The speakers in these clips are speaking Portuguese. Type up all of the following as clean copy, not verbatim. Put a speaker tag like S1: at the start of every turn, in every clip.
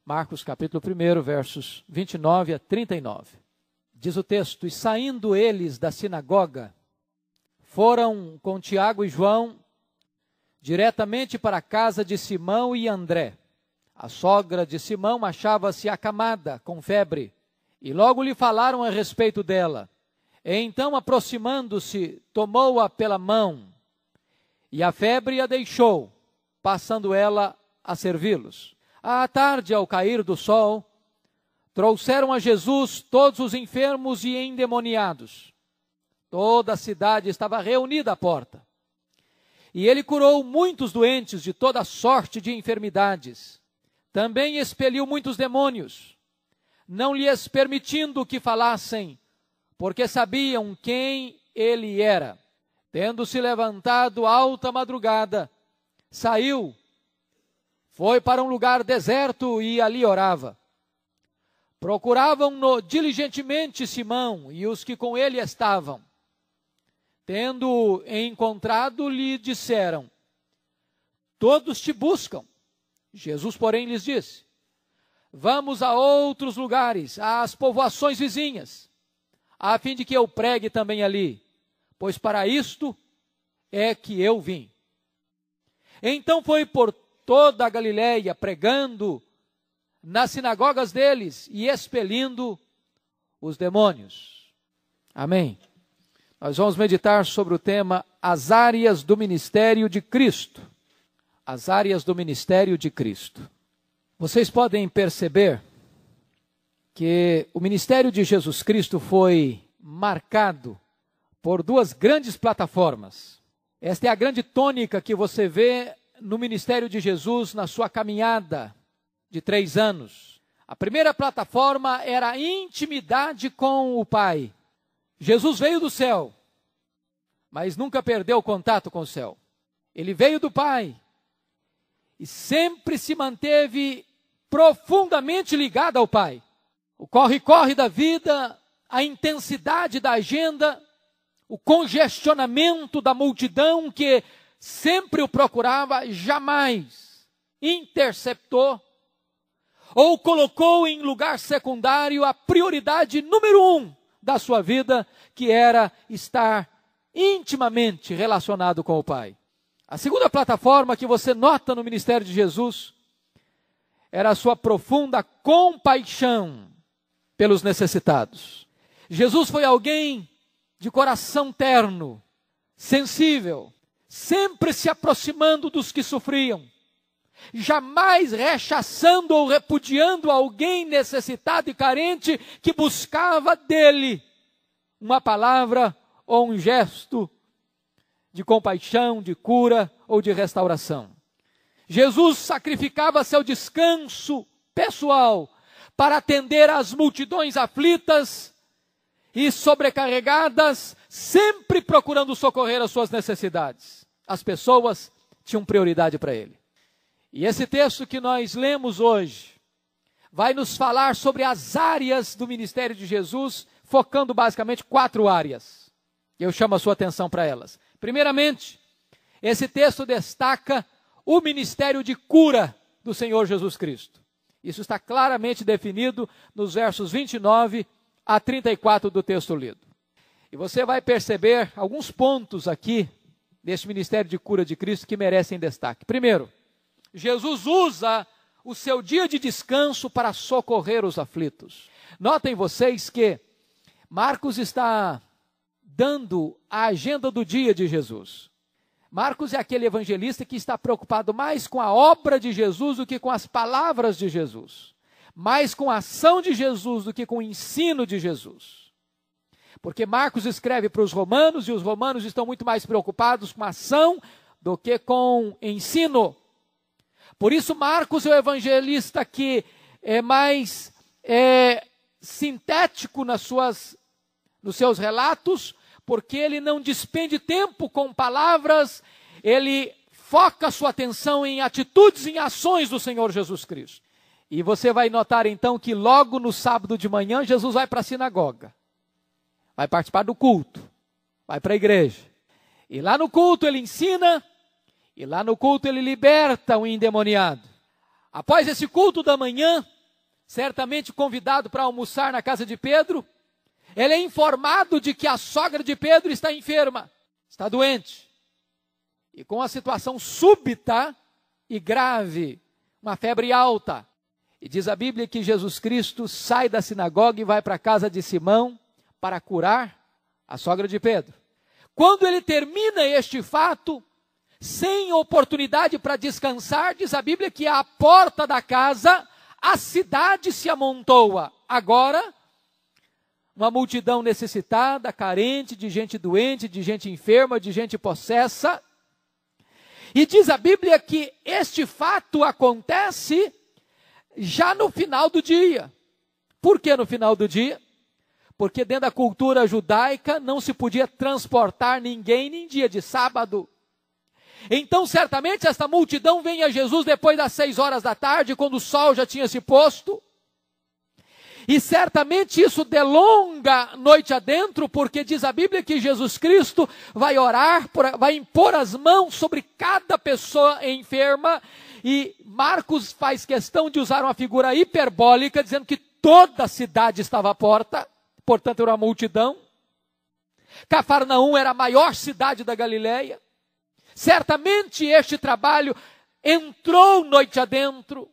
S1: Marcos capítulo 1, versos 29 a 39. Diz o texto: E saindo eles da sinagoga, foram com Tiago e João diretamente para a casa de Simão e André. A sogra de Simão achava-se acamada, com febre, e logo lhe falaram a respeito dela. E então, aproximando-se, tomou-a pela mão, e a febre a deixou, passando ela a servi-los. À tarde, ao cair do sol, trouxeram a Jesus todos os enfermos e endemoniados. Toda a cidade estava reunida à porta. E ele curou muitos doentes de toda sorte de enfermidades. Também expeliu muitos demônios, não lhes permitindo que falassem, porque sabiam quem ele era. Tendo-se levantado alta madrugada, saiu, foi para um lugar deserto e ali orava. Procuravam-no diligentemente Simão e os que com ele estavam. Tendo encontrado, lhe disseram: Todos te buscam. Jesus, porém, lhes disse: Vamos a outros lugares, às povoações vizinhas, a fim de que eu pregue também ali, pois para isto é que eu vim. Então foi por toda a Galileia, pregando nas sinagogas deles e expelindo os demônios. Amém. Nós vamos meditar sobre o tema as áreas do ministério de Cristo. As áreas do ministério de Cristo. Vocês podem perceber que o ministério de Jesus Cristo foi marcado por duas grandes plataformas. Esta é a grande tônica que você vê no ministério de Jesus na sua caminhada de 3 anos. A primeira plataforma era a intimidade com o Pai. Jesus veio do céu, mas nunca perdeu o contato com o céu. Ele veio do Pai e sempre se manteve profundamente ligado ao Pai. O corre-corre da vida, a intensidade da agenda, o congestionamento da multidão que sempre o procurava, jamais interceptou ou colocou em lugar secundário a prioridade número 1 da sua vida, que era estar intimamente relacionado com o Pai. A segunda plataforma que você nota no ministério de Jesus era a sua profunda compaixão pelos necessitados. Jesus foi alguém de coração terno, sensível, sempre se aproximando dos que sofriam, jamais rechaçando ou repudiando alguém necessitado e carente que buscava dele uma palavra ou um gesto de compaixão, de cura ou de restauração. Jesus sacrificava seu descanso pessoal para atender às multidões aflitas e sobrecarregadas, sempre procurando socorrer as suas necessidades. As pessoas tinham prioridade para ele. E esse texto que nós lemos hoje vai nos falar sobre as áreas do ministério de Jesus, focando basicamente 4 áreas. Eu chamo a sua atenção para elas. Primeiramente, esse texto destaca o ministério de cura do Senhor Jesus Cristo. Isso está claramente definido nos versos 29 a 34 do texto lido. E você vai perceber alguns pontos aqui desse ministério de cura de Cristo que merecem destaque. Primeiro, Jesus usa o seu dia de descanso para socorrer os aflitos. Notem vocês que Marcos está dando a agenda do dia de Jesus. Marcos é aquele evangelista que está preocupado mais com a obra de Jesus do que com as palavras de Jesus. Mais com a ação de Jesus do que com o ensino de Jesus. Porque Marcos escreve para os romanos e os romanos estão muito mais preocupados com a ação do que com ensino. Por isso Marcos é o evangelista que é mais sintético nos seus relatos, porque ele não despende tempo com palavras, ele foca sua atenção em atitudes, em ações do Senhor Jesus Cristo. E você vai notar então que logo no sábado de manhã, Jesus vai para a sinagoga, vai participar do culto, vai para a igreja. E lá no culto ele ensina, e lá no culto ele liberta o endemoniado. Após esse culto da manhã, certamente convidado para almoçar na casa de Pedro, ele é informado de que a sogra de Pedro está enferma, está doente. E com a situação súbita e grave, uma febre alta. E diz a Bíblia que Jesus Cristo sai da sinagoga e vai para a casa de Simão para curar a sogra de Pedro. Quando ele termina este fato, sem oportunidade para descansar, diz a Bíblia que à porta da casa a cidade se amontoa. Agora, uma multidão necessitada, carente, de gente doente, de gente enferma, de gente possessa. E diz a Bíblia que este fato acontece já no final do dia. Por que no final do dia? Porque dentro da cultura judaica não se podia transportar ninguém nem dia de sábado. Então certamente esta multidão vem a Jesus depois das 6 horas da tarde, quando o sol já tinha se posto. E certamente isso delonga noite adentro, porque diz a Bíblia que Jesus Cristo vai orar, vai impor as mãos sobre cada pessoa enferma. E Marcos faz questão de usar uma figura hiperbólica, dizendo que toda a cidade estava à porta, portanto era uma multidão. Cafarnaum era a maior cidade da Galileia. Certamente este trabalho entrou noite adentro.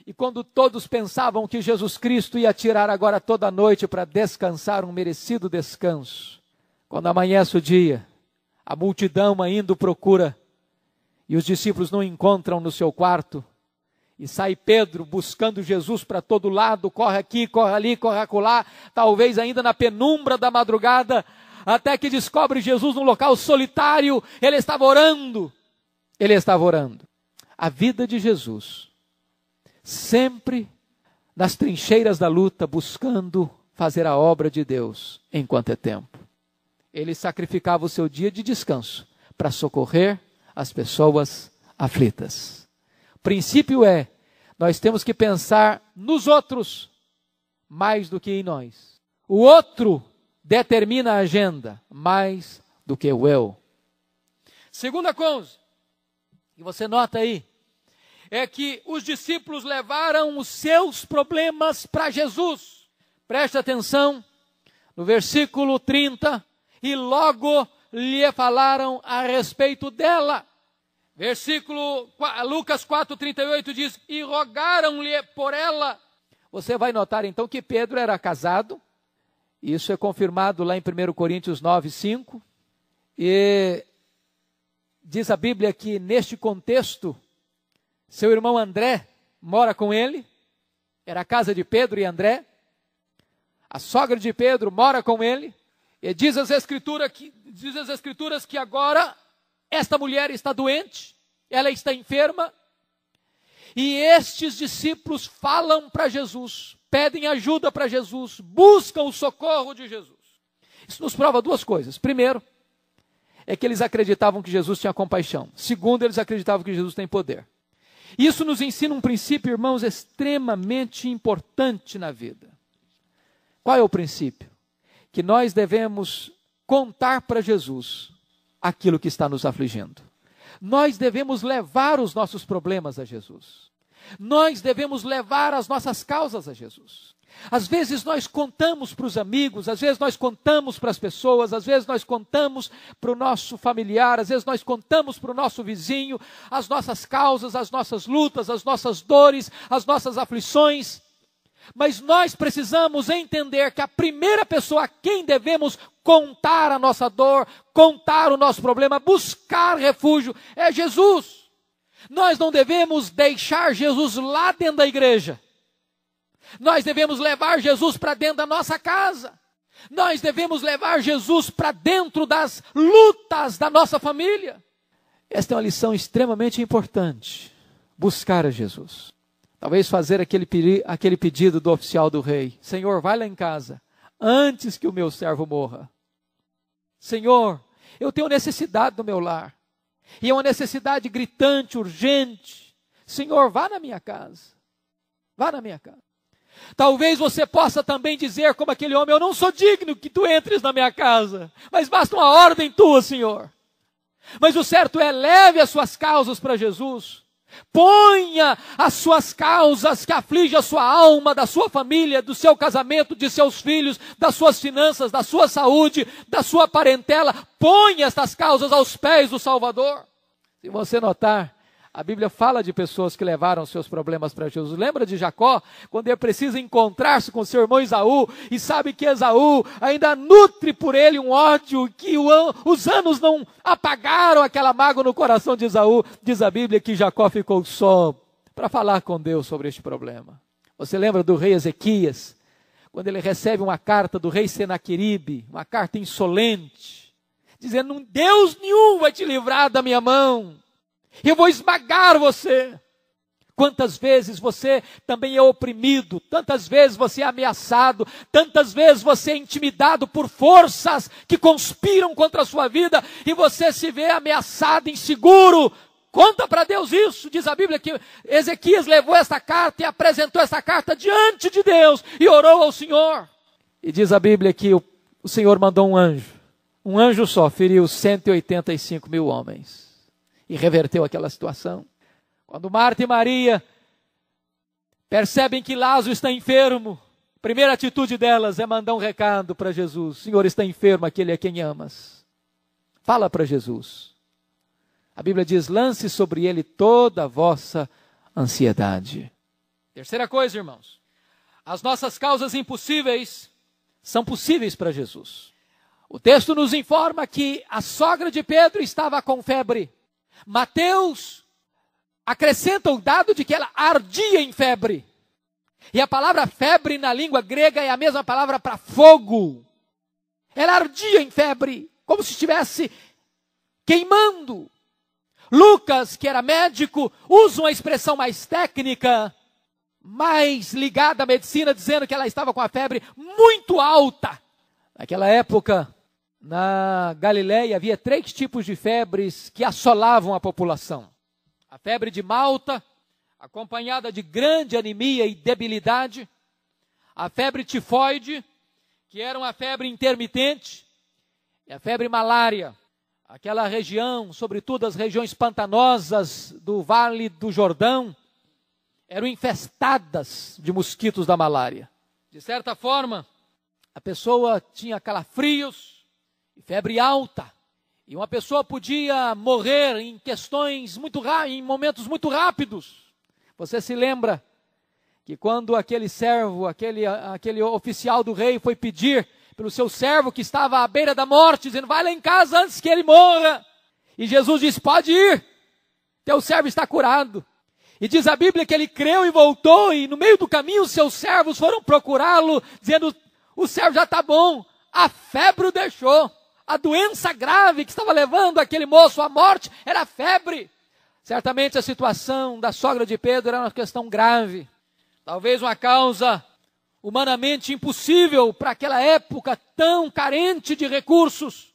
S1: E quando todos pensavam que Jesus Cristo ia tirar agora toda a noite para descansar, um merecido descanso, quando amanhece o dia, a multidão ainda o procura, e os discípulos não encontram no seu quarto, e sai Pedro buscando Jesus para todo lado, corre aqui, corre ali, corre acolá, talvez ainda na penumbra da madrugada, até que descobre Jesus num local solitário. Ele estava orando. A vida de Jesus, sempre nas trincheiras da luta, buscando fazer a obra de Deus enquanto é tempo. Ele sacrificava o seu dia de descanso para socorrer as pessoas aflitas. O princípio é, nós temos que pensar nos outros mais do que em nós. O outro determina a agenda mais do que o eu. Segunda coisa que você nota aí, é que os discípulos levaram os seus problemas para Jesus. Preste atenção no versículo 30, e logo lhe falaram a respeito dela. Lucas 4:38 diz, e rogaram-lhe por ela. Você vai notar então que Pedro era casado. Isso é confirmado lá em 1 Coríntios 9:5. E diz a Bíblia que neste contexto, seu irmão André mora com ele. Era a casa de Pedro e André. A sogra de Pedro mora com ele. E diz as escrituras que agora esta mulher está doente. Ela está enferma. E estes discípulos falam para Jesus, pedem ajuda para Jesus, buscam o socorro de Jesus. Isso nos prova duas coisas. Primeiro, é que eles acreditavam que Jesus tinha compaixão. Segundo, eles acreditavam que Jesus tem poder. Isso nos ensina um princípio, irmãos, extremamente importante na vida. Qual é o princípio? Que nós devemos contar para Jesus aquilo que está nos afligindo. Nós devemos levar os nossos problemas a Jesus. Nós devemos levar as nossas causas a Jesus. Às vezes nós contamos para os amigos, às vezes nós contamos para as pessoas, às vezes nós contamos para o nosso familiar, às vezes nós contamos para o nosso vizinho, as nossas causas, as nossas lutas, as nossas dores, as nossas aflições. Mas nós precisamos entender que a primeira pessoa a quem devemos contar a nossa dor, contar o nosso problema, buscar refúgio, é Jesus. Nós não devemos deixar Jesus lá dentro da igreja. Nós devemos levar Jesus para dentro da nossa casa. Nós devemos levar Jesus para dentro das lutas da nossa família. Esta é uma lição extremamente importante. Buscar a Jesus. Talvez fazer aquele pedido do oficial do rei. Senhor, vai lá em casa, antes que o meu servo morra. Senhor, eu tenho necessidade do meu lar. E é uma necessidade gritante, urgente. Senhor, vá na minha casa. Vá na minha casa. Talvez você possa também dizer como aquele homem, eu não sou digno que tu entres na minha casa, mas basta uma ordem tua, Senhor. Mas o certo é, leve as suas causas para Jesus. Ponha as suas causas que afligem a sua alma, da sua família, do seu casamento, de seus filhos, das suas finanças, da sua saúde, da sua parentela. Ponha estas causas aos pés do Salvador. Se você notar, a Bíblia fala de pessoas que levaram seus problemas para Jesus. Lembra de Jacó, quando ele precisa encontrar-se com seu irmão Esaú, e sabe que Esaú ainda nutre por ele um ódio, que os anos não apagaram aquela mágoa no coração de Esaú. Diz a Bíblia que Jacó ficou só para falar com Deus sobre este problema. Você lembra do rei Ezequias, quando ele recebe uma carta do rei Senaqueribe, uma carta insolente, dizendo: Deus nenhum vai te livrar da minha mão. Eu vou esmagar você. Quantas vezes você também é oprimido, tantas vezes você é ameaçado, tantas vezes você é intimidado por forças que conspiram contra a sua vida, e você se vê ameaçado, inseguro. Conta para Deus isso. Diz a Bíblia que Ezequias levou esta carta e apresentou esta carta diante de Deus e orou ao Senhor. E diz a Bíblia que o Senhor mandou um anjo só, feriu 185 mil homens. E reverteu aquela situação. Quando Marta e Maria percebem que Lázaro está enfermo, a primeira atitude delas é mandar um recado para Jesus: o Senhor está enfermo, aquele a quem amas. Fala para Jesus. A Bíblia diz: lance sobre ele toda a vossa ansiedade. Terceira coisa, irmãos, as nossas causas impossíveis são possíveis para Jesus. O texto nos informa que a sogra de Pedro estava com febre. Mateus acrescenta o dado de que ela ardia em febre. E a palavra febre na língua grega é a mesma palavra para fogo. Ela ardia em febre, como se estivesse queimando. Lucas, que era médico, usa uma expressão mais técnica, mais ligada à medicina, dizendo que ela estava com a febre muito alta. Naquela época, na Galileia, havia 3 tipos de febres que assolavam a população. A febre de Malta, acompanhada de grande anemia e debilidade. A febre tifoide, que era uma febre intermitente. E a febre malária, aquela região, sobretudo as regiões pantanosas do Vale do Jordão, eram infestadas de mosquitos da malária. De certa forma, a pessoa tinha calafrios, febre alta, e uma pessoa podia morrer em em momentos muito rápidos. Você se lembra que quando aquele servo, aquele oficial do rei foi pedir pelo seu servo que estava à beira da morte, dizendo: vai lá em casa antes que ele morra. E Jesus disse: pode ir, teu servo está curado. E diz a Bíblia que ele creu e voltou, e no meio do caminho os seus servos foram procurá-lo, dizendo: o servo já está bom, a febre o deixou. A doença grave que estava levando aquele moço à morte era a febre. Certamente a situação da sogra de Pedro era uma questão grave. Talvez uma causa humanamente impossível para aquela época tão carente de recursos.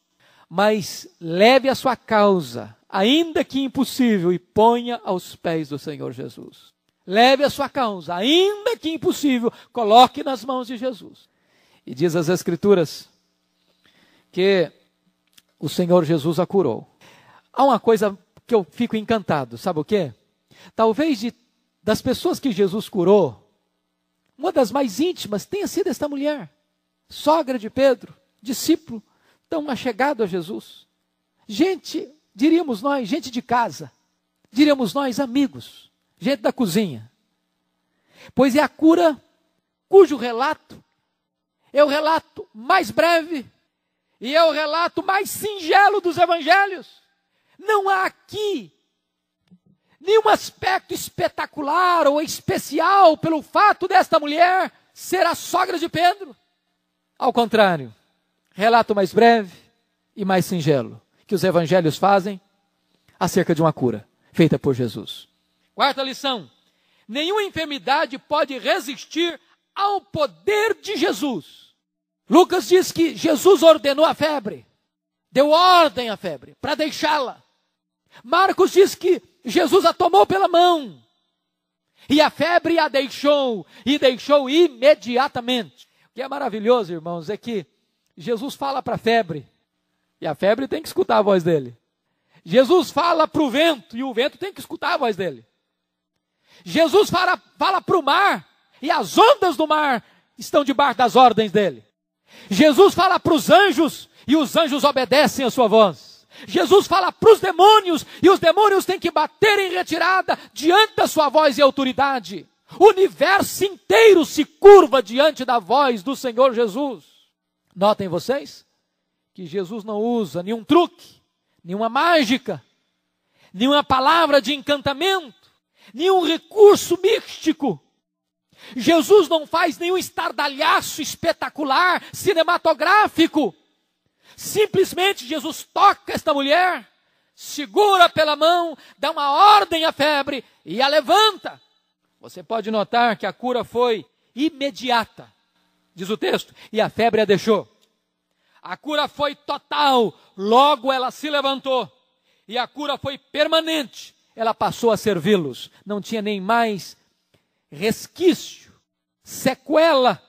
S1: Mas leve a sua causa, ainda que impossível, e ponha aos pés do Senhor Jesus. Leve a sua causa, ainda que impossível, coloque nas mãos de Jesus. E diz as Escrituras que o Senhor Jesus a curou. Há uma coisa que eu fico encantado, sabe o quê? Talvez das pessoas que Jesus curou, uma das mais íntimas tenha sido esta mulher, sogra de Pedro, discípulo tão achegado a Jesus. Gente, diríamos nós, gente de casa, diríamos nós, amigos, gente da cozinha. Pois é a cura cujo relato é o relato mais breve e é o relato mais singelo dos evangelhos. Não há aqui nenhum aspecto espetacular ou especial pelo fato desta mulher ser a sogra de Pedro. Ao contrário, relato mais breve e mais singelo que os evangelhos fazem acerca de uma cura feita por Jesus. Quarta lição: nenhuma enfermidade pode resistir ao poder de Jesus. Lucas diz que Jesus ordenou a febre, deu ordem à febre para deixá-la. Marcos diz que Jesus a tomou pela mão e a febre a deixou, e deixou imediatamente. O que é maravilhoso, irmãos, é que Jesus fala para a febre e a febre tem que escutar a voz dele. Jesus fala para o vento e o vento tem que escutar a voz dele. Jesus fala para o mar, e as ondas do mar estão debaixo das ordens dele. Jesus fala para os anjos, e os anjos obedecem a sua voz. Jesus fala para os demônios, e os demônios têm que bater em retirada diante da sua voz e autoridade. O universo inteiro se curva diante da voz do Senhor Jesus. Notem vocês que Jesus não usa nenhum truque, nenhuma mágica, nenhuma palavra de encantamento, nenhum recurso místico. Jesus não faz nenhum estardalhaço espetacular, cinematográfico. Simplesmente Jesus toca esta mulher, segura pela mão, dá uma ordem à febre e a levanta. Você pode notar que a cura foi imediata, diz o texto, e a febre a deixou. A cura foi total, logo ela se levantou. E a cura foi permanente, ela passou a servi-los. Não tinha nem mais resquício, sequela,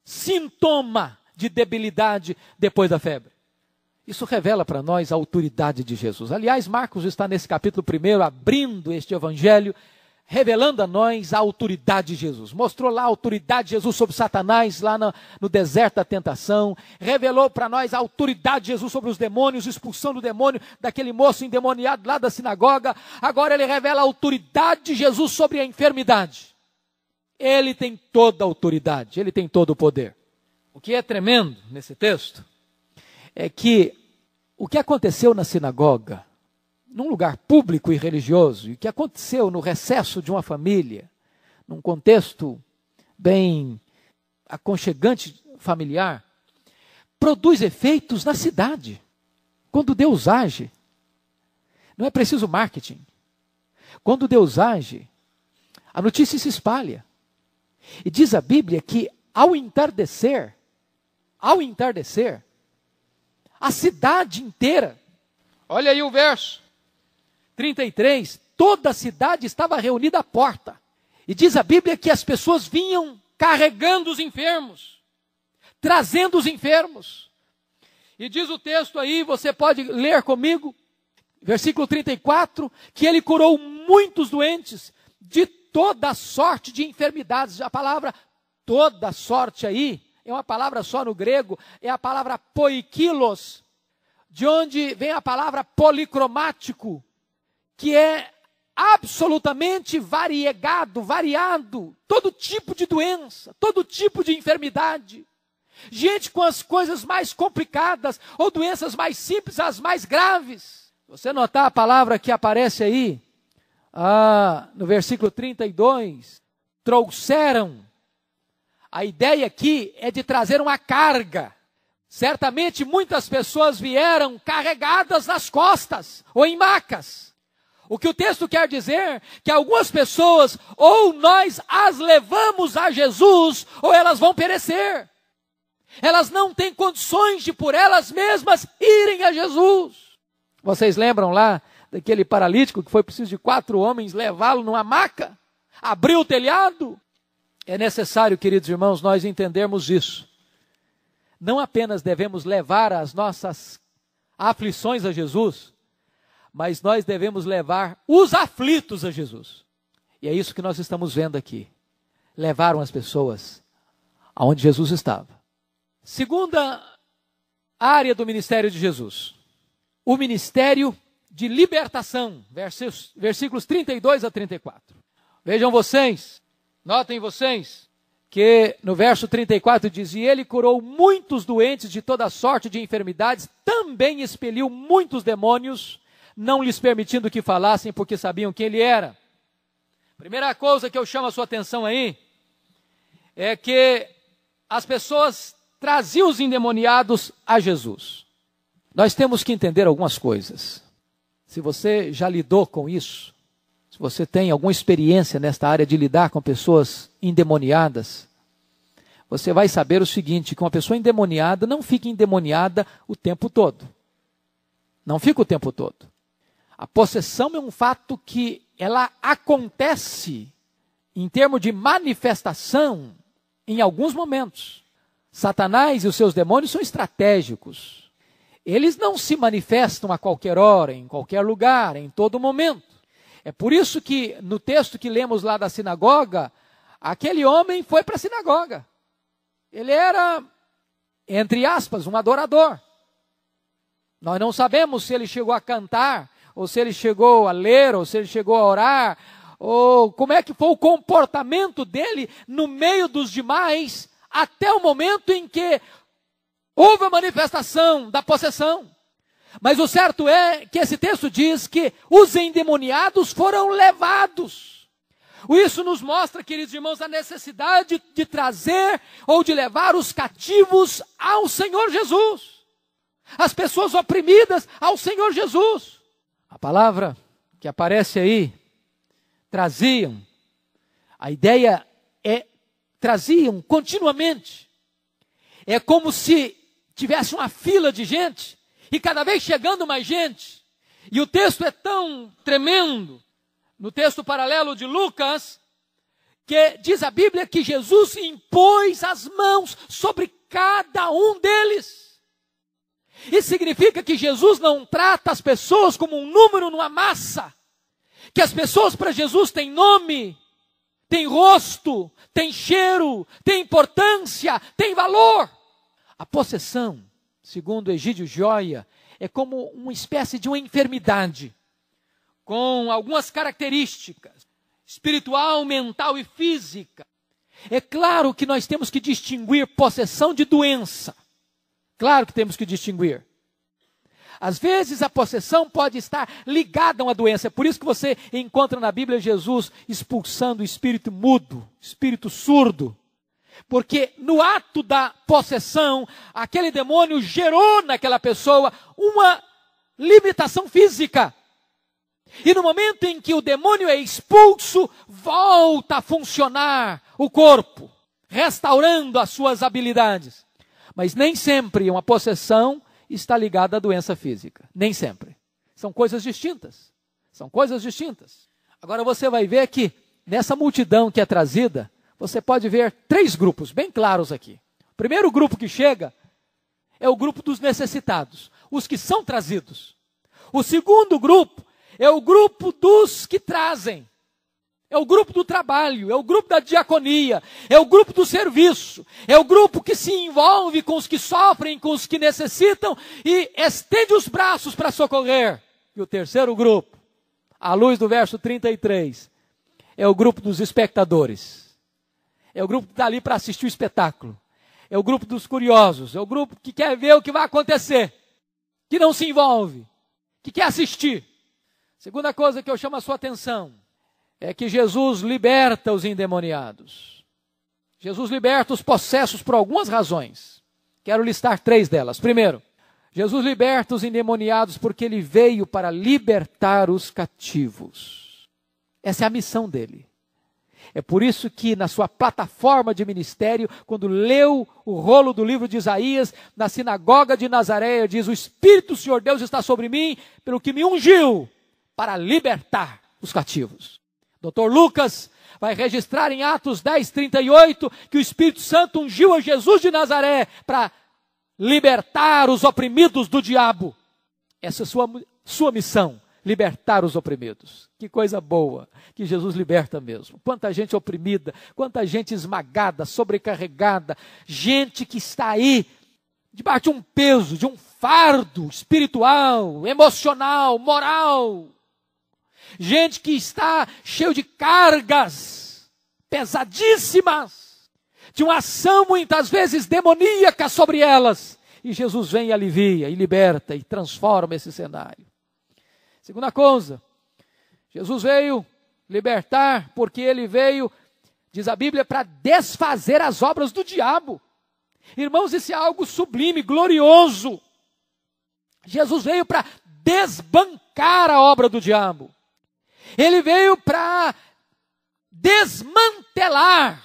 S1: sintoma de debilidade depois da febre. Isso revela para nós a autoridade de Jesus. Aliás, Marcos está nesse capítulo 1, abrindo este evangelho, revelando a nós a autoridade de Jesus. Mostrou lá a autoridade de Jesus sobre Satanás, lá no deserto da tentação. Revelou para nós a autoridade de Jesus sobre os demônios, expulsando o demônio daquele moço endemoniado lá da sinagoga. Agora ele revela a autoridade de Jesus sobre a enfermidade. Ele tem toda a autoridade, ele tem todo o poder. O que é tremendo nesse texto é que o que aconteceu na sinagoga, num lugar público e religioso, e o que aconteceu no recesso de uma família, num contexto bem aconchegante familiar, produz efeitos na cidade. Quando Deus age, não é preciso marketing. Quando Deus age, a notícia se espalha. E diz a Bíblia que ao entardecer, a cidade inteira, olha aí o verso 33, toda a cidade estava reunida à porta. E diz a Bíblia que as pessoas vinham carregando os enfermos, trazendo os enfermos. E diz o texto aí, você pode ler comigo, versículo 34, que ele curou muitos doentes de toda sorte de enfermidades. A palavra toda sorte aí é uma palavra só no grego, é a palavra poikilos, de onde vem a palavra policromático, que é absolutamente variado, todo tipo de doença, todo tipo de enfermidade. Gente com as coisas mais complicadas, ou doenças mais simples, as mais graves. Você notar a palavra que aparece aí, no versículo 32, trouxeram. A ideia aqui é de trazer uma carga. Certamente muitas pessoas vieram carregadas nas costas, ou em macas. O que o texto quer dizer que algumas pessoas, ou nós as levamos a Jesus, ou elas vão perecer. Elas não têm condições de por elas mesmas irem a Jesus. Vocês lembram lá daquele paralítico que foi preciso de 4 homens levá-lo numa maca? Abriu o telhado? É necessário, queridos irmãos, nós entendermos isso. Não apenas devemos levar as nossas aflições a Jesus, mas nós devemos levar os aflitos a Jesus. E é isso que nós estamos vendo aqui. Levaram as pessoas aonde Jesus estava. Segunda área do ministério de Jesus. O ministério de libertação. Versículos 32 a 34. Vejam vocês, notem vocês, que no verso 34 diz, e ele curou muitos doentes de toda sorte de enfermidades, também expeliu muitos demônios, não lhes permitindo que falassem, porque sabiam quem ele era. Primeira coisa que eu chamo a sua atenção aí, é que as pessoas traziam os endemoniados a Jesus. Nós temos que entender algumas coisas. Se você já lidou com isso, se você tem alguma experiência nesta área de lidar com pessoas endemoniadas, você vai saber o seguinte, que uma pessoa endemoniada não fica endemoniada o tempo todo. Não fica o tempo todo. A possessão é um fato que ela acontece em termos de manifestação em alguns momentos. Satanás e os seus demônios são estratégicos. Eles não se manifestam a qualquer hora, em qualquer lugar, em todo momento. É por isso que no texto que lemos lá da sinagoga, aquele homem foi para a sinagoga. Ele era, entre aspas, um adorador. Nós não sabemos se ele chegou a cantar, ou se ele chegou a ler, ou se ele chegou a orar, ou como é que foi o comportamento dele no meio dos demais, até o momento em que houve a manifestação da possessão. Mas o certo é que esse texto diz que os endemoniados foram levados. Isso nos mostra, queridos irmãos, a necessidade de trazer ou de levar os cativos ao Senhor Jesus. As pessoas oprimidas ao Senhor Jesus. A palavra que aparece aí, traziam. A ideia é, traziam continuamente. É como se tivesse uma fila de gente, e cada vez chegando mais gente. E o texto é tão tremendo, no texto paralelo de Lucas, que diz a Bíblia que Jesus impôs as mãos sobre cada um deles. Isso significa que Jesus não trata as pessoas como um número numa massa. Que as pessoas para Jesus têm nome, têm rosto, têm cheiro, têm importância, têm valor. A possessão, segundo Egídio Joia, é como uma espécie de uma enfermidade, com algumas características, espiritual, mental e física. É claro que nós temos que distinguir possessão de doença. Claro que temos que distinguir. Às vezes a possessão pode estar ligada a uma doença. É por isso que você encontra na Bíblia Jesus expulsando o espírito mudo, espírito surdo. Porque no ato da possessão, aquele demônio gerou naquela pessoa uma limitação física. E no momento em que o demônio é expulso, volta a funcionar o corpo, restaurando as suas habilidades. Mas nem sempre uma possessão está ligada à doença física. Nem sempre. São coisas distintas. São coisas distintas. Agora você vai ver que nessa multidão que é trazida, você pode ver 3 grupos bem claros aqui. O primeiro grupo que chega é o grupo dos necessitados, os que são trazidos. O segundo grupo é o grupo dos que trazem. É o grupo do trabalho, é o grupo da diaconia, é o grupo do serviço, é o grupo que se envolve com os que sofrem, com os que necessitam e estende os braços para socorrer. E o terceiro grupo, à luz do verso 33, é o grupo dos espectadores. É o grupo que está ali para assistir o espetáculo. É o grupo dos curiosos, é o grupo que quer ver o que vai acontecer, que não se envolve, que quer assistir. Segunda coisa que eu chamo a sua atenção é que Jesus liberta os endemoniados. Jesus liberta os possessos por algumas razões. Quero listar 3 delas. Primeiro, Jesus liberta os endemoniados porque ele veio para libertar os cativos. Essa é a missão dele. É por isso que na sua plataforma de ministério, quando leu o rolo do livro de Isaías, na sinagoga de Nazaré, diz: o Espírito do Senhor Deus está sobre mim, pelo que me ungiu para libertar os cativos. Dr. Lucas vai registrar em Atos 10:38 que o Espírito Santo ungiu a Jesus de Nazaré para libertar os oprimidos do diabo. Essa é a sua missão, libertar os oprimidos. Que coisa boa, que Jesus liberta mesmo. Quanta gente oprimida, quanta gente esmagada, sobrecarregada, gente que está aí debaixo de um peso, de um fardo espiritual, emocional, moral. Gente que está cheio de cargas pesadíssimas, de uma ação muitas vezes demoníaca sobre elas. E Jesus vem e alivia, e liberta, e transforma esse cenário. Segunda coisa, Jesus veio libertar porque ele veio, diz a Bíblia, para desfazer as obras do diabo. Irmãos, isso é algo sublime, glorioso. Jesus veio para desbancar a obra do diabo. Ele veio para desmantelar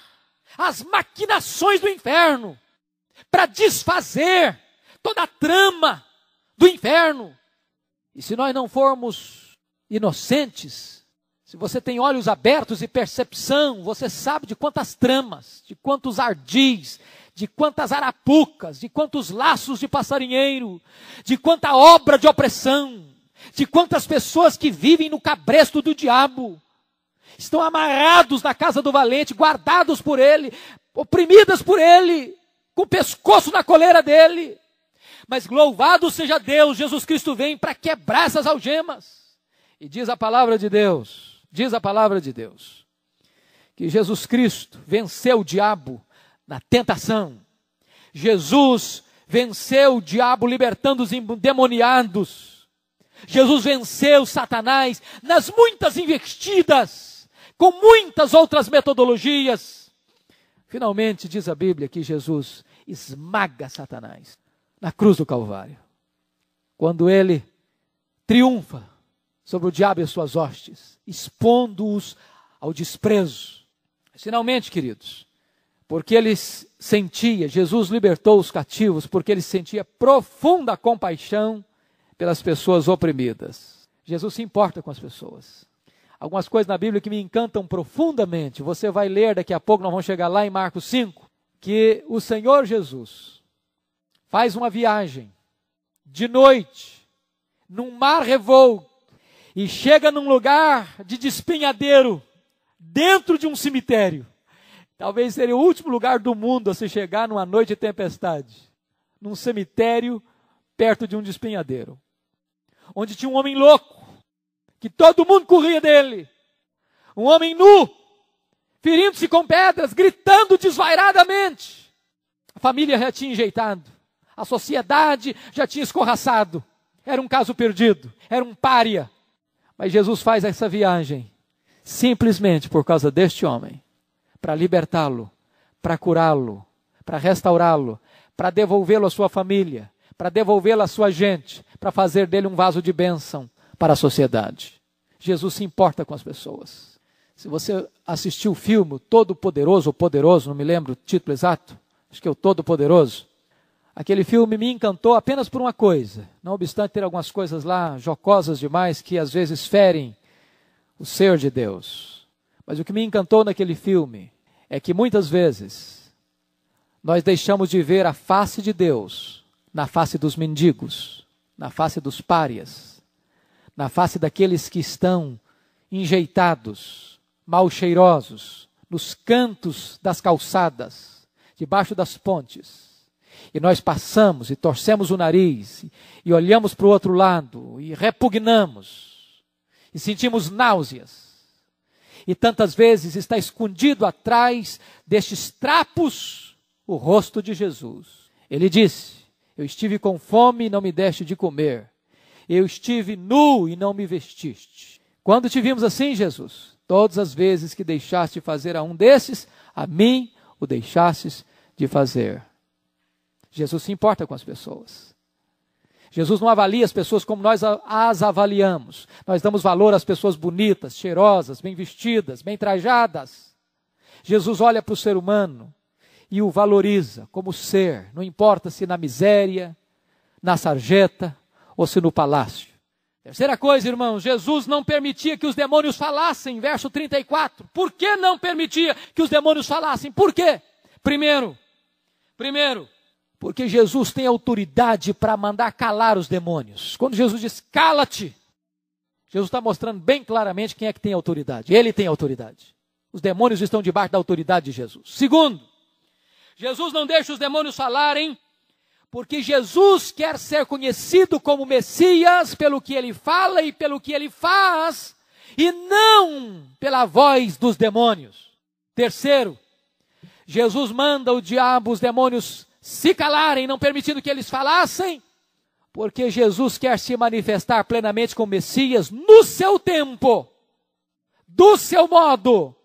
S1: as maquinações do inferno, para desfazer toda a trama do inferno. E se nós não formos inocentes, se você tem olhos abertos e percepção, você sabe de quantas tramas, de quantos ardis, de quantas arapucas, de quantos laços de passarinheiro, de quanta obra de opressão, de quantas pessoas que vivem no cabresto do diabo, estão amarrados na casa do valente, guardados por ele, oprimidas por ele, com o pescoço na coleira dele. Mas louvado seja Deus, Jesus Cristo vem para quebrar essas algemas. E diz a palavra de Deus, que Jesus Cristo venceu o diabo na tentação. Jesus venceu o diabo libertando os endemoniados. Jesus venceu Satanás nas muitas investidas, com muitas outras metodologias. Finalmente, diz a Bíblia que Jesus esmaga Satanás na cruz do Calvário. Quando ele triunfa sobre o diabo e suas hostes, expondo-os ao desprezo. Finalmente, queridos, porque ele sentia, Jesus libertou os cativos, porque ele sentia profunda compaixão pelas pessoas oprimidas. Jesus se importa com as pessoas. Algumas coisas na Bíblia que me encantam profundamente. Você vai ler daqui a pouco, nós vamos chegar lá em Marcos 5, que o Senhor Jesus faz uma viagem de noite, num mar revolto, e chega num lugar de despenhadeiro, dentro de um cemitério. Talvez seria o último lugar do mundo a se chegar numa noite de tempestade. Num cemitério, perto de um despenhadeiro. Onde tinha um homem louco, que todo mundo corria dele. Um homem nu, ferindo-se com pedras, gritando desvairadamente. A família já tinha enjeitado. A sociedade já tinha escorraçado. Era um caso perdido, era um pária. Mas Jesus faz essa viagem simplesmente por causa deste homem, para libertá-lo, para curá-lo, para restaurá-lo, para devolvê-lo à sua família, para devolvê-lo à sua gente, para fazer dele um vaso de bênção para a sociedade. Jesus se importa com as pessoas. Se você assistiu o filme Todo-Poderoso, ou Poderoso, não me lembro o título exato, acho que é o Todo-Poderoso, aquele filme me encantou apenas por uma coisa, não obstante ter algumas coisas lá jocosas demais que às vezes ferem o ser de Deus. Mas o que me encantou naquele filme é que muitas vezes nós deixamos de ver a face de Deus na face dos mendigos, na face dos párias, na face daqueles que estão enjeitados, mal cheirosos, nos cantos das calçadas, debaixo das pontes. E nós passamos e torcemos o nariz, e olhamos para o outro lado, e repugnamos, e sentimos náuseas. E tantas vezes está escondido atrás destes trapos o rosto de Jesus. Ele disse: eu estive com fome e não me deste de comer. Eu estive nu e não me vestiste. Quando te vimos assim, Jesus? Todas as vezes que deixaste de fazer a um desses, a mim o deixastes de fazer. Jesus se importa com as pessoas. Jesus não avalia as pessoas como nós as avaliamos. Nós damos valor às pessoas bonitas, cheirosas, bem vestidas, bem trajadas. Jesus olha para o ser humano e o valoriza como ser, não importa se na miséria, na sarjeta ou se no palácio. Terceira coisa, irmãos, Jesus não permitia que os demônios falassem, verso 34. Por que não permitia que os demônios falassem? Por quê? Primeiro, porque Jesus tem autoridade para mandar calar os demônios. Quando Jesus diz, cala-te, Jesus está mostrando bem claramente quem é que tem autoridade. Ele tem autoridade. Os demônios estão debaixo da autoridade de Jesus. Segundo, Jesus não deixa os demônios falarem, porque Jesus quer ser conhecido como Messias pelo que ele fala e pelo que ele faz, e não pela voz dos demônios. Terceiro, Jesus manda o diabo, os demônios, se calarem, não permitindo que eles falassem, porque Jesus quer se manifestar plenamente como Messias no seu tempo, do seu modo,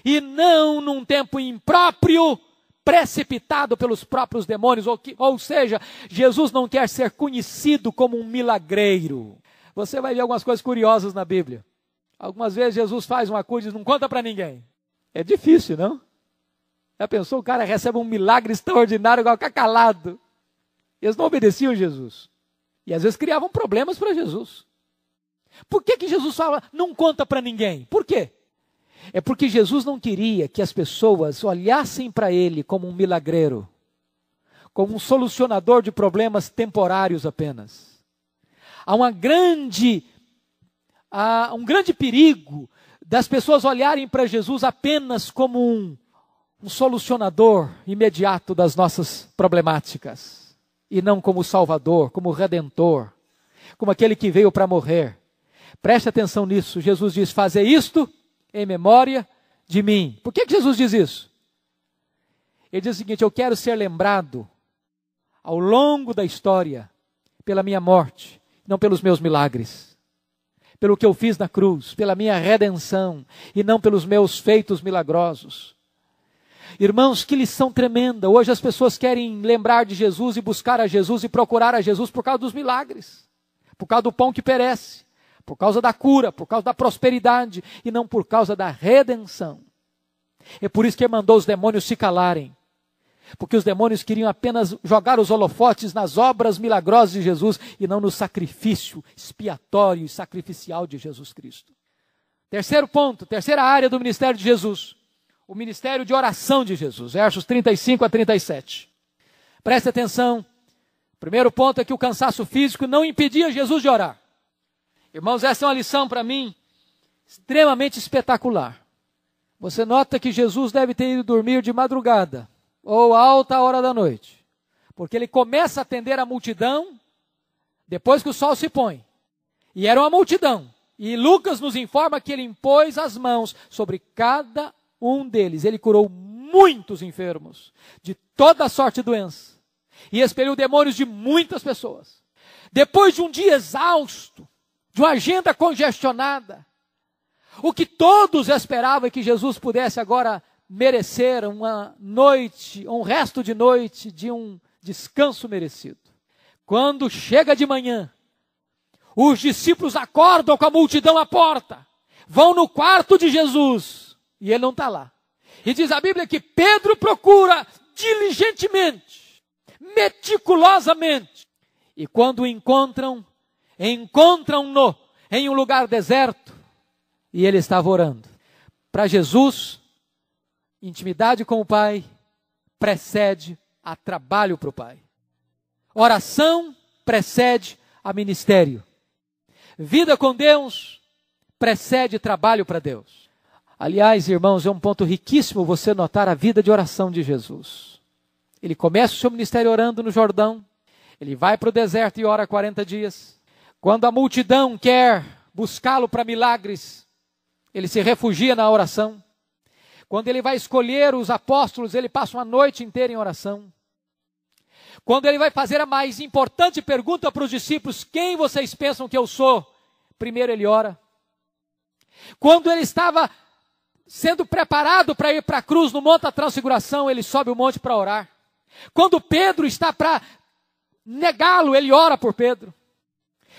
S1: e não num tempo impróprio, precipitado pelos próprios demônios, ou seja, Jesus não quer ser conhecido como um milagreiro. Você vai ver algumas coisas curiosas na Bíblia. Algumas vezes Jesus faz uma coisa e não conta para ninguém. É difícil, não? Já pensou, o cara recebe um milagre extraordinário, igual ficar calado. Eles não obedeciam Jesus. E às vezes criavam problemas para Jesus. Por que Jesus fala, não conta para ninguém? Por quê? É porque Jesus não queria que as pessoas olhassem para ele como um milagreiro, como um solucionador de problemas temporários apenas. Há um grande perigo das pessoas olharem para Jesus apenas como um solucionador imediato das nossas problemáticas, e não como Salvador, como Redentor, como aquele que veio para morrer. Preste atenção nisso. Jesus diz: fazer isto em memória de mim. Por que Jesus diz isso? Ele diz o seguinte: eu quero ser lembrado ao longo da história pela minha morte, não pelos meus milagres, pelo que eu fiz na cruz, pela minha redenção, e não pelos meus feitos milagrosos. Irmãos, que lição tremenda. Hoje as pessoas querem lembrar de Jesus e buscar a Jesus e procurar a Jesus por causa dos milagres, por causa do pão que perece, por causa da cura, por causa da prosperidade, e não por causa da redenção. É por isso que ele mandou os demônios se calarem, porque os demônios queriam apenas jogar os holofotes nas obras milagrosas de Jesus e não no sacrifício expiatório e sacrificial de Jesus Cristo. Terceiro ponto, terceira área do ministério de Jesus, o ministério de oração de Jesus, versos 35 a 37. Preste atenção. Primeiro ponto é que o cansaço físico não impedia Jesus de orar. Irmãos, essa é uma lição para mim extremamente espetacular. Você nota que Jesus deve ter ido dormir de madrugada ou alta hora da noite, porque ele começa a atender a multidão depois que o sol se põe. E era uma multidão. E Lucas nos informa que ele impôs as mãos sobre cada um deles. Ele curou muitos enfermos de toda sorte de doença e expeliu demônios de muitas pessoas. Depois de um dia exausto, de uma agenda congestionada, o que todos esperavam é que Jesus pudesse agora merecer uma noite, um resto de noite de um descanso merecido. Quando chega de manhã, os discípulos acordam com a multidão à porta, vão no quarto de Jesus e ele não está lá. E diz a Bíblia que Pedro procura diligentemente, meticulosamente, e quando o encontram-no em um lugar deserto, e ele estava orando. Para Jesus, intimidade com o Pai precede a trabalho para o Pai. Oração precede a ministério. Vida com Deus precede trabalho para Deus. Aliás, irmãos, é um ponto riquíssimo você notar a vida de oração de Jesus. Ele começa o seu ministério orando no Jordão, ele vai para o deserto e ora 40 dias. Quando a multidão quer buscá-lo para milagres, ele se refugia na oração. Quando ele vai escolher os apóstolos, ele passa uma noite inteira em oração. Quando ele vai fazer a mais importante pergunta para os discípulos: quem vocês pensam que eu sou? Primeiro ele ora. Quando ele estava sendo preparado para ir para a cruz no Monte da Transfiguração, ele sobe o monte para orar. Quando Pedro está para negá-lo, ele ora por Pedro.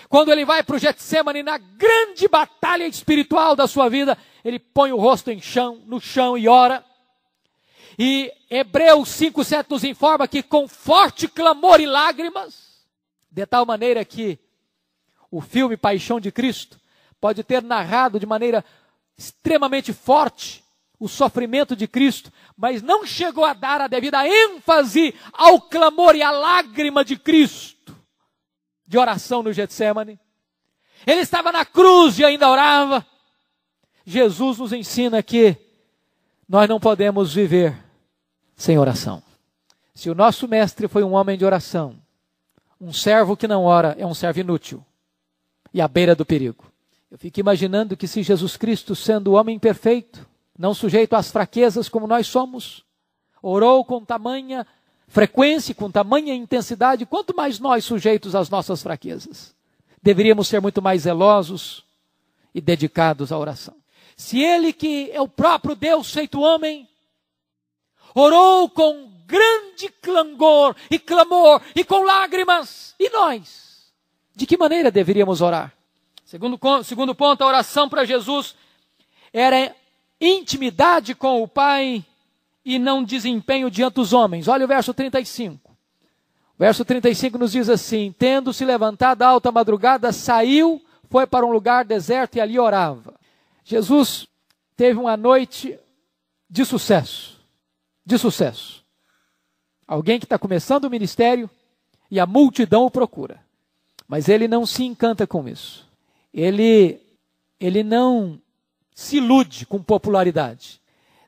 S1: Quando ele vai para o Getsemane, na grande batalha espiritual da sua vida, ele põe o rosto no chão e ora. E Hebreus 5:7 nos informa que com forte clamor e lágrimas, de tal maneira que o filme Paixão de Cristo pode ter narrado de maneira extremamente forte o sofrimento de Cristo, mas não chegou a dar a devida ênfase ao clamor e à lágrima de Cristo, de oração no Getsemane. Ele estava na cruz e ainda orava. Jesus nos ensina que nós não podemos viver sem oração. Se o nosso mestre foi um homem de oração, um servo que não ora é um servo inútil e à beira do perigo. Eu fico imaginando que se Jesus Cristo, sendo o homem perfeito, não sujeito às fraquezas como nós somos, orou com tamanha frequência, com tamanha intensidade, quanto mais nós sujeitos às nossas fraquezas. Deveríamos ser muito mais zelosos e dedicados à oração. Se ele, que é o próprio Deus feito homem, orou com grande clangor e clamor e com lágrimas, e nós? De que maneira deveríamos orar? Segundo ponto, a oração para Jesus era intimidade com o Pai e não desempenho diante dos homens. Olha o verso 35. O verso 35 nos diz assim: tendo se levantado à alta madrugada, saiu, foi para um lugar deserto e ali orava. Jesus teve uma noite de sucesso. De sucesso. Alguém que está começando o ministério e a multidão o procura. Mas ele não se encanta com isso. Ele não se ilude com popularidade.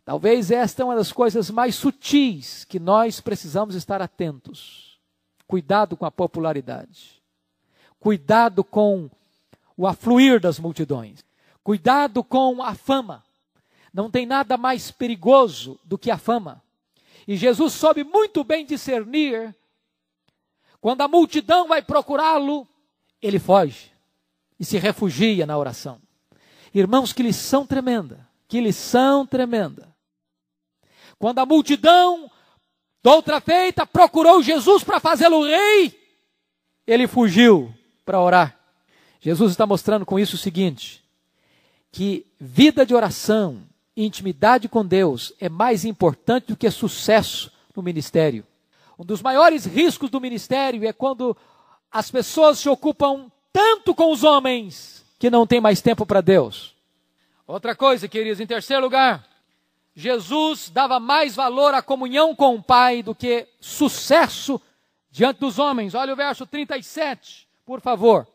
S1: Talvez esta é uma das coisas mais sutis que nós precisamos estar atentos. Cuidado com a popularidade. Cuidado com o afluir das multidões. Cuidado com a fama. Não tem nada mais perigoso do que a fama. E Jesus soube muito bem discernir. Quando a multidão vai procurá-lo, ele foge e se refugia na oração. Irmãos, que lição tremenda. Que lição tremenda. Quando a multidão, doutra feita, procurou Jesus para fazê-lo rei, ele fugiu para orar. Jesus está mostrando com isso o seguinte, que vida de oração, intimidade com Deus é mais importante do que sucesso no ministério. Um dos maiores riscos do ministério é quando as pessoas se ocupam tanto com os homens que não tem mais tempo para Deus. Outra coisa, queridos, em terceiro lugar, Jesus dava mais valor à comunhão com o Pai do que sucesso diante dos homens. Olha o verso 37, por favor.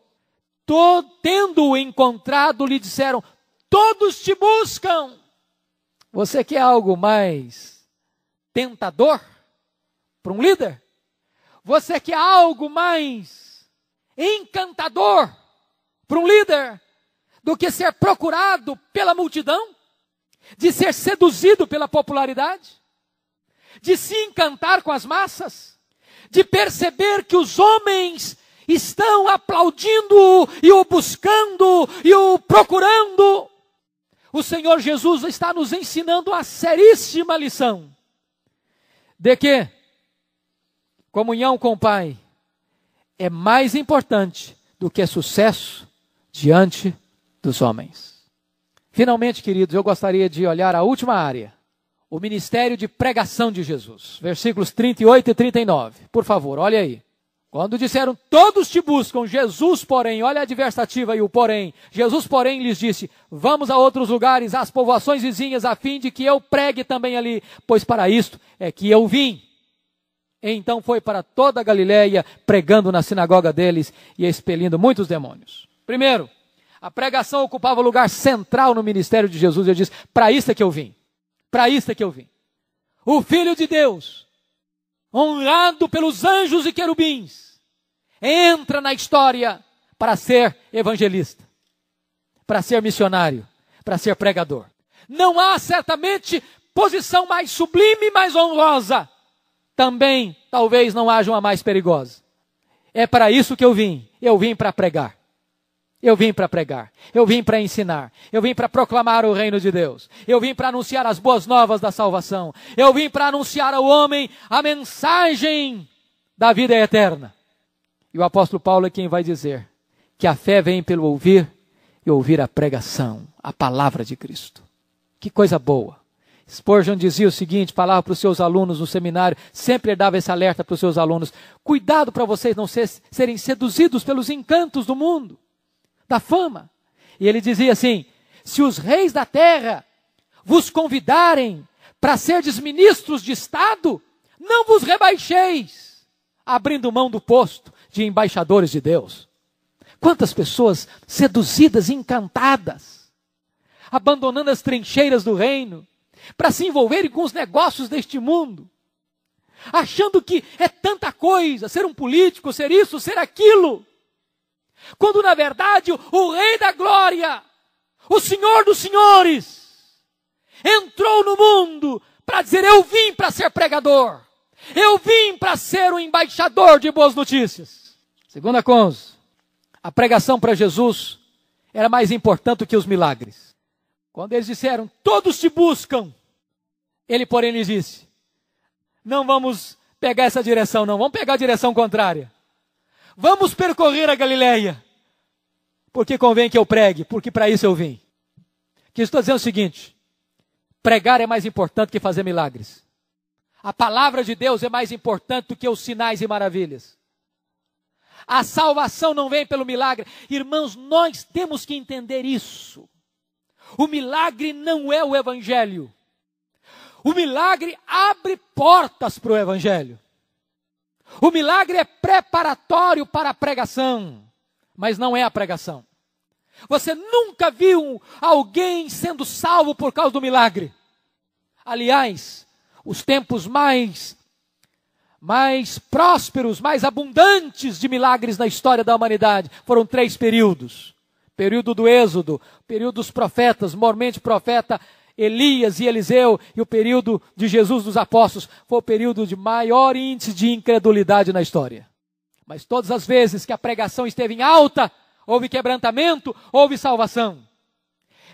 S1: Tendo-o encontrado, lhe disseram, todos te buscam. Você quer algo mais tentador para um líder? Você quer algo mais encantador para um líder do que ser procurado pela multidão? De ser seduzido pela popularidade? De se encantar com as massas? De perceber que os homens estão aplaudindo e o buscando e o procurando? O Senhor Jesus está nos ensinando uma seríssima lição. De que comunhão com o Pai é mais importante do que sucesso diante dos homens. Finalmente, queridos, eu gostaria de olhar a última área. O ministério de pregação de Jesus. Versículos 38 e 39. Por favor, olha aí. Quando disseram, todos te buscam, Jesus, porém, olha a adversativa aí, o porém. Jesus, porém, lhes disse, vamos a outros lugares, às povoações vizinhas, a fim de que eu pregue também ali, pois para isto é que eu vim. Então foi para toda a Galileia, pregando na sinagoga deles e expelindo muitos demônios. Primeiro, a pregação ocupava o lugar central no ministério de Jesus. Ele diz, para isto é que eu vim. Para isto é que eu vim. O Filho de Deus, honrado pelos anjos e querubins, entra na história para ser evangelista, para ser missionário, para ser pregador. Não há certamente posição mais sublime e mais honrosa. Também talvez não haja uma mais perigosa. É para isso que eu vim. Eu vim para pregar. Eu vim para pregar, eu vim para ensinar, eu vim para proclamar o reino de Deus, eu vim para anunciar as boas novas da salvação, eu vim para anunciar ao homem a mensagem da vida eterna. E o apóstolo Paulo é quem vai dizer que a fé vem pelo ouvir e ouvir a pregação, a palavra de Cristo. Que coisa boa. Spurgeon dizia o seguinte, falava para os seus alunos no seminário, sempre dava esse alerta para os seus alunos, cuidado para vocês não serem seduzidos pelos encantos do mundo, da fama. E ele dizia assim, se os reis da terra vos convidarem para serdes ministros de Estado, não vos rebaixeis, abrindo mão do posto de embaixadores de Deus. Quantas pessoas seduzidas, encantadas, abandonando as trincheiras do reino, para se envolverem com os negócios deste mundo, achando que é tanta coisa, ser um político, ser isso, ser aquilo, quando na verdade o Rei da Glória, o Senhor dos Senhores, entrou no mundo para dizer, eu vim para ser pregador, eu vim para ser um embaixador de boas notícias. Segunda coisa, a pregação para Jesus era mais importante do que os milagres. Quando eles disseram, todos te buscam, ele porém lhes disse, não vamos pegar essa direção não, vamos pegar a direção contrária. Vamos percorrer a Galileia, porque convém que eu pregue, porque para isso eu vim. Que estou dizendo o seguinte, pregar é mais importante que fazer milagres. A palavra de Deus é mais importante do que os sinais e maravilhas. A salvação não vem pelo milagre. Irmãos, nós temos que entender isso. O milagre não é o evangelho. O milagre abre portas para o evangelho. O milagre é preparatório para a pregação. mas não é a pregação. Você nunca viu alguém sendo salvo por causa do milagre. Aliás, os tempos mais prósperos, mais abundantes de milagres na história da humanidade foram 3 períodos. Período do Êxodo, período dos profetas, mormente profeta Elias e Eliseu, e o período de Jesus dos apóstolos foi o período de maior índice de incredulidade na história. Mas todas as vezes que a pregação esteve em alta, houve quebrantamento, houve salvação.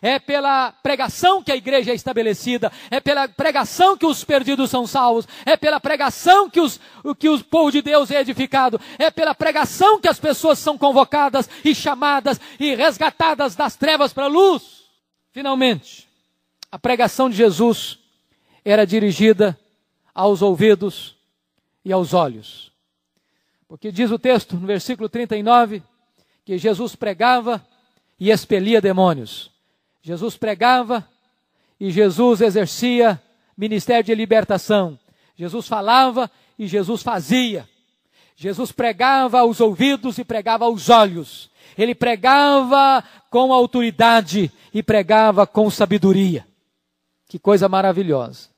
S1: É pela pregação que a igreja é estabelecida, é pela pregação que os perdidos são salvos, é pela pregação que o povo de Deus é edificado, é pela pregação que as pessoas são convocadas e chamadas e resgatadas das trevas para a luz. Finalmente, a pregação de Jesus era dirigida aos ouvidos e aos olhos. Porque diz o texto, no versículo 39, que Jesus pregava e expelia demônios. Jesus pregava e Jesus exercia ministério de libertação. Jesus falava e Jesus fazia. Jesus pregava aos ouvidos e pregava aos olhos. Ele pregava com autoridade e pregava com sabedoria. Que coisa maravilhosa.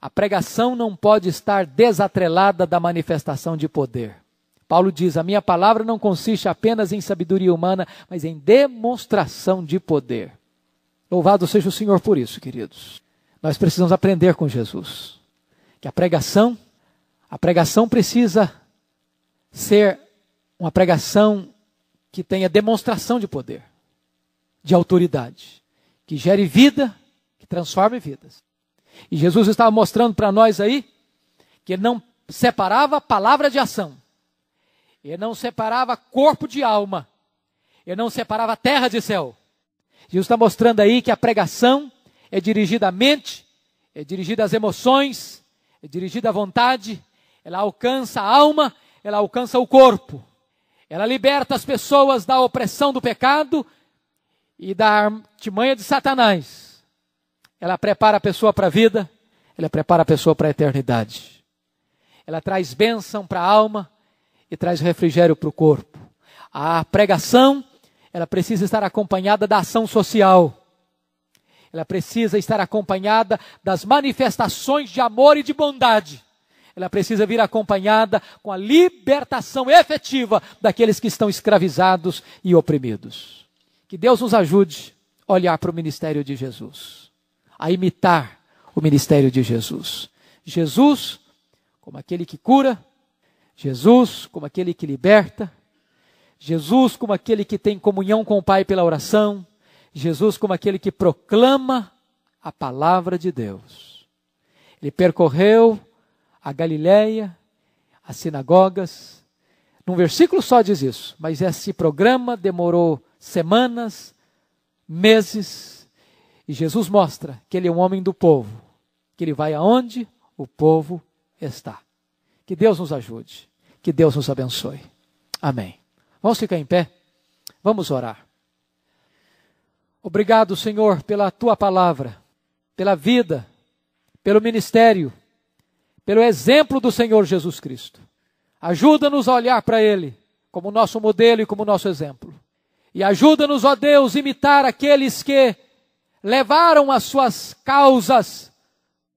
S1: A pregação não pode estar desatrelada da manifestação de poder. Paulo diz, a minha palavra não consiste apenas em sabedoria humana, mas em demonstração de poder. Louvado seja o Senhor por isso, queridos. Nós precisamos aprender com Jesus. Que a pregação precisa ser uma pregação que tenha demonstração de poder, de autoridade, que gere vida, que transforme vidas. E Jesus estava mostrando para nós aí que ele não separava palavra de ação. Ele não separava corpo de alma. Ele não separava terra de céu. Jesus está mostrando aí que a pregação é dirigida à mente, é dirigida às emoções, é dirigida à vontade, ela alcança a alma, ela alcança o corpo. Ela liberta as pessoas da opressão do pecado e da artimanha de Satanás. Ela prepara a pessoa para a vida, ela prepara a pessoa para a eternidade. Ela traz bênção para a alma e traz refrigério para o corpo. A pregação, ela precisa estar acompanhada da ação social. Ela precisa estar acompanhada das manifestações de amor e de bondade. Ela precisa vir acompanhada com a libertação efetiva daqueles que estão escravizados e oprimidos. Que Deus nos ajude a olhar para o ministério de Jesus, a imitar o ministério de Jesus. Jesus como aquele que cura, Jesus como aquele que liberta, Jesus como aquele que tem comunhão com o Pai pela oração, Jesus como aquele que proclama a palavra de Deus. Ele percorreu a Galileia, as sinagogas. Num versículo só diz isso, mas esse programa demorou semanas, meses, e Jesus mostra que ele é um homem do povo, que ele vai aonde o povo está. Que Deus nos ajude, que Deus nos abençoe. Amém. Vamos ficar em pé, vamos orar. Obrigado, Senhor, pela Tua palavra, pela vida, pelo ministério, pelo exemplo do Senhor Jesus Cristo. Ajuda-nos a olhar para Ele como nosso modelo e como nosso exemplo. E ajuda-nos, ó Deus, a imitar aqueles que levaram as suas causas,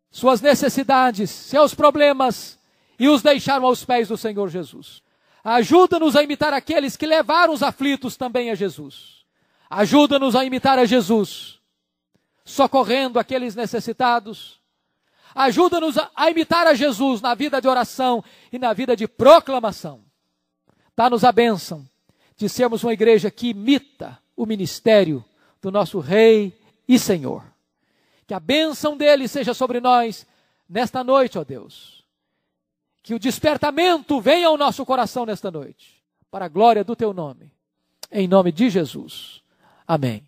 S1: suas necessidades, seus problemas e os deixaram aos pés do Senhor Jesus. Ajuda-nos a imitar aqueles que levaram os aflitos também a Jesus. Ajuda-nos a imitar a Jesus, socorrendo aqueles necessitados. Ajuda-nos a imitar a Jesus na vida de oração e na vida de proclamação. Dá-nos a bênção de sermos uma igreja que imita o ministério do nosso Rei e Senhor. Que a bênção dele seja sobre nós nesta noite, ó Deus. Que o despertamento venha ao nosso coração nesta noite, para a glória do teu nome. Em nome de Jesus. Amém.